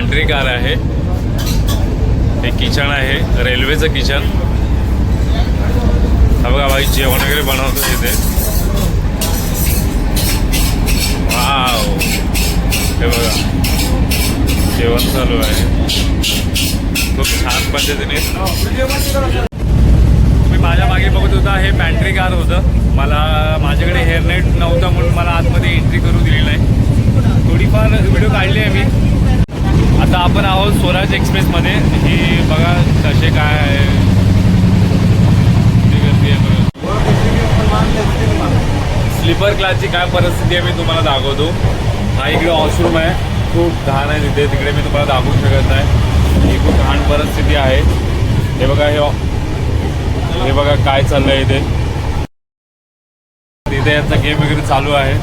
Pantry car आहे, हे kitchen आहे, रेल्वेचं किचन. हा बघा भाई जेवण वगैरे बनवतो इथे. वाव, हे बघा जेवण चालू आहे खूप छान पद्धतीने. तुम्ही माझ्या मागे बघत होता हे पॅन्ट्री कार होतं. मला माझ्याकडे हेअरनेट नव्हतं म्हणून मला आतमध्ये एंट्री करू दिली नाही. थोडीफार व्हिडिओ काढली आहे मी. आता आपण आहोत स्वराज एक्सप्रेसमध्ये. ही बघा कसे काय आहे गर्दी आहे बघा. स्लीपर क्लासची काय परिस्थिती आहे मी तुम्हाला दाखवतो. हा इकडे वॉशरूम आहे, खूप घाण आहे तिथे. तिकडे मी तुम्हाला दाखवू शकत नाही. ही खूप घाण परिस्थिती आहे. हे बघा हे बघा काय चाललं आहे इथे. तिथे यांचा गेम वगैरे चालू आहे.